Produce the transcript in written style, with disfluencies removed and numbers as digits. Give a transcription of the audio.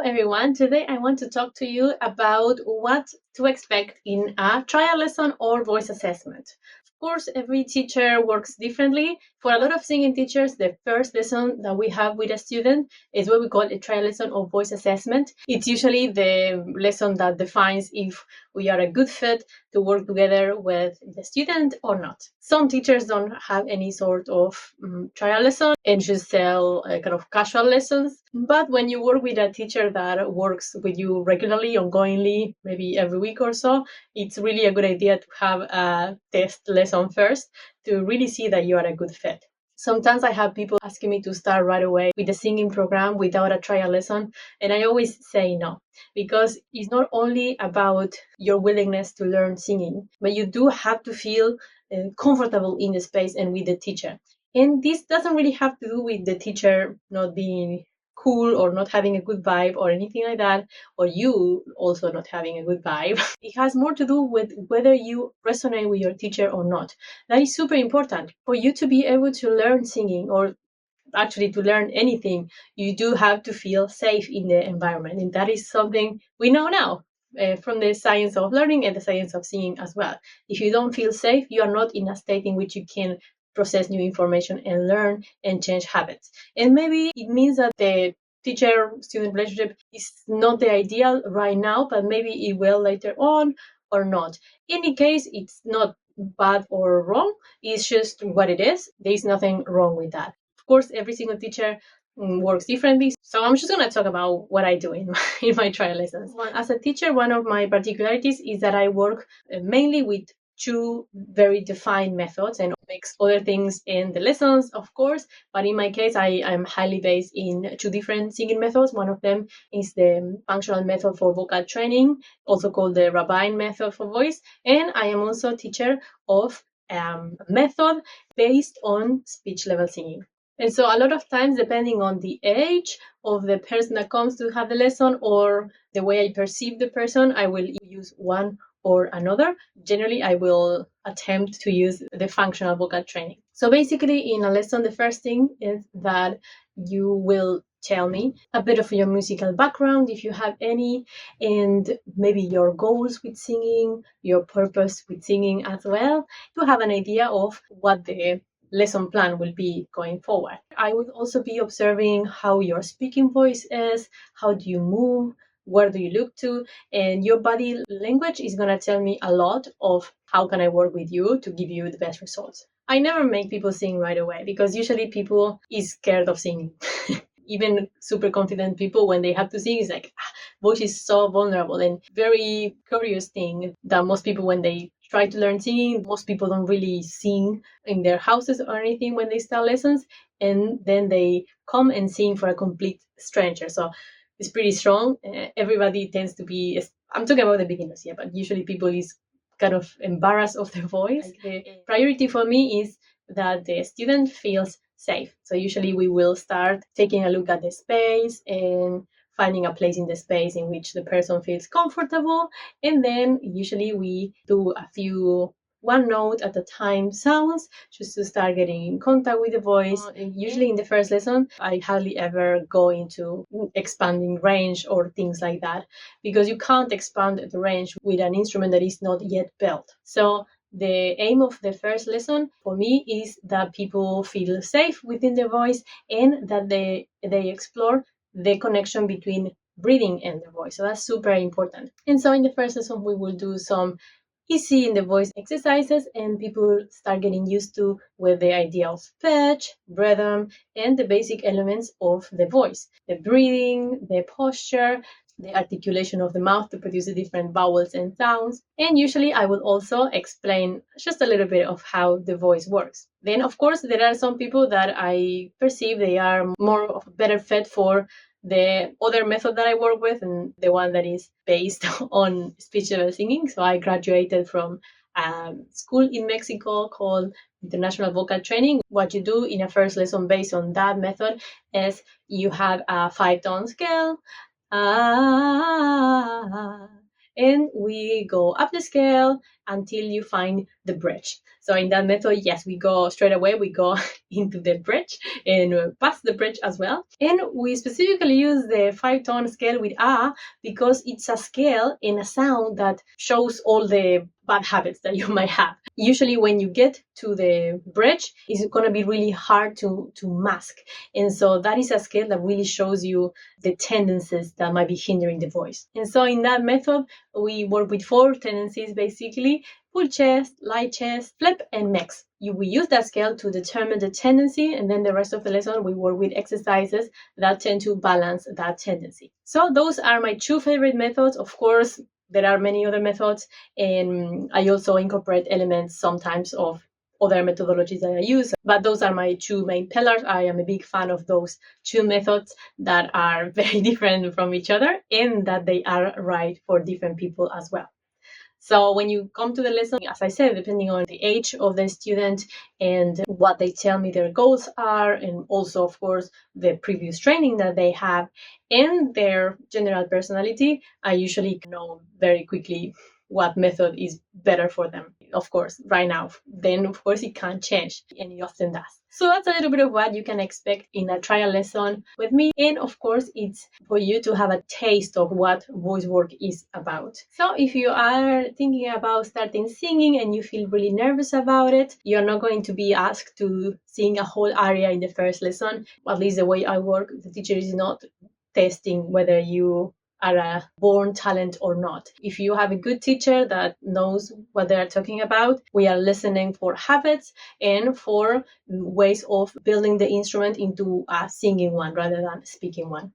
everyone. Today I want to talk to you about what to expect in a trial lesson or voice assessment. Of course, every teacher works differently. For a lot of singing teachers, the first lesson that we have with a student is what we call a trial lesson or voice assessment. It's usually the lesson that defines if we are a good fit to work together with the student or not. Some teachers don't have any sort of trial lesson and just sell kind of casual lessons. But when you work with a teacher that works with you regularly, ongoingly, maybe every week or so, it's really a good idea to have a test lesson first to really see that you are a good fit. Sometimes I have people asking me to start right away with the singing program without a trial lesson, and I always say no, because it's not only about your willingness to learn singing, but you do have to feel comfortable in the space and with the teacher. And this doesn't really have to do with the teacher not being cool or not having a good vibe or anything like that, or you also not having a good vibe. It has more to do with whether you resonate with your teacher or not. That is super important. For you to be able to learn singing, or actually to learn anything, you do have to feel safe in the environment. And that is something we know now. From the science of learning and the science of singing as well. If you don't feel safe, you are not in a state in which you can process new information and learn and change habits. And maybe it means that the teacher-student relationship is not the ideal right now, but maybe it will later on or not. In any case, it's not bad or wrong. It's just what it is. There is nothing wrong with that. Of course, every single teacher works differently. So I'm just going to talk about what I do in my trial lessons. As a teacher, one of my particularities is that I work mainly with two very defined methods and mix other things in the lessons, of course. But in my case, I am highly based in two different singing methods. One of them is the functional method for vocal training, also called the Rabine method for voice. And I am also a teacher of a method based on speech level singing. And so a lot of times, depending on the age of the person that comes to have the lesson or the way I perceive the person, I will use one or another. Generally, I will attempt to use the functional vocal training. So basically, in a lesson, the first thing is that you will tell me a bit of your musical background, if you have any, and maybe your goals with singing, your purpose with singing as well, to have an idea of what the lesson plan will be going forward. I would also be observing how your speaking voice is, how do you move, where do you look to, and your body language is going to tell me a lot of how can I work with you to give you the best results. I never make people sing right away because usually people is scared of singing. Even super confident people, when they have to sing, it's like, voice is so vulnerable and very curious thing that most people, when they try to learn singing, most people don't really sing in their houses or anything when they start lessons, and then they come and sing for a complete stranger. So it's pretty strong. Everybody tends to be, I'm talking about the beginners here, but usually people is kind of embarrassed of their voice. Like the priority for me is that the student feels safe. So usually we will start taking a look at the space and finding a place in the space in which the person feels comfortable. And then usually we do a few one note at a time sounds just to start getting in contact with the voice. Usually in the first lesson, I hardly ever go into expanding range or things like that, because you can't expand the range with an instrument that is not yet built. So the aim of the first lesson for me is that people feel safe within their voice and that they explore the connection between breathing and the voice. So that's super important. And so in the first lesson, we will do some easy in the voice exercises, and people start getting used to with the idea of pitch, rhythm, and the basic elements of the voice, the breathing, the posture, the articulation of the mouth to produce the different vowels and sounds. And usually I will also explain just a little bit of how the voice works. Then, of course, there are some people that I perceive they are more of a better fit for the other method that I work with, and the one that is based on speech level singing. So I graduated from a school in Mexico called International Vocal Training. What you do in a first lesson based on that method is you have a 5-tone scale, and we go up the scale until you find the bridge. So in that method, yes, we go straight away, we go into the bridge and past the bridge as well. And we specifically use the 5-tone scale with A because it's a scale and a sound that shows all the bad habits that you might have. Usually when you get to the bridge, it's going to be really hard to mask. And so that is a scale that really shows you the tendencies that might be hindering the voice. And so in that method, we work with 4 tendencies basically: full chest, light chest, flip, and mix. We use that scale to determine the tendency, and then the rest of the lesson we work with exercises that tend to balance that tendency. So those are my 2 favorite methods. Of course, there are many other methods, and I also incorporate elements sometimes of other methodologies that I use, but those are my 2 main pillars. I am a big fan of those 2 methods that are very different from each other and that they are right for different people as well. So when you come to the lesson, as I said, depending on the age of the student and what they tell me their goals are, and also, of course, the previous training that they have and their general personality, I usually know very quickly what method is better for them. Of course, right now, then of course it can change, and it often does. So that's a little bit of what you can expect in a trial lesson with me. And of course, it's for you to have a taste of what voice work is about. So if you are thinking about starting singing and you feel really nervous about it, you're not going to be asked to sing a whole aria in the first lesson. At least the way I work, the teacher is not testing whether you are a born talent or not. If you have a good teacher that knows what they're talking about, we are listening for habits and for ways of building the instrument into a singing one rather than speaking one.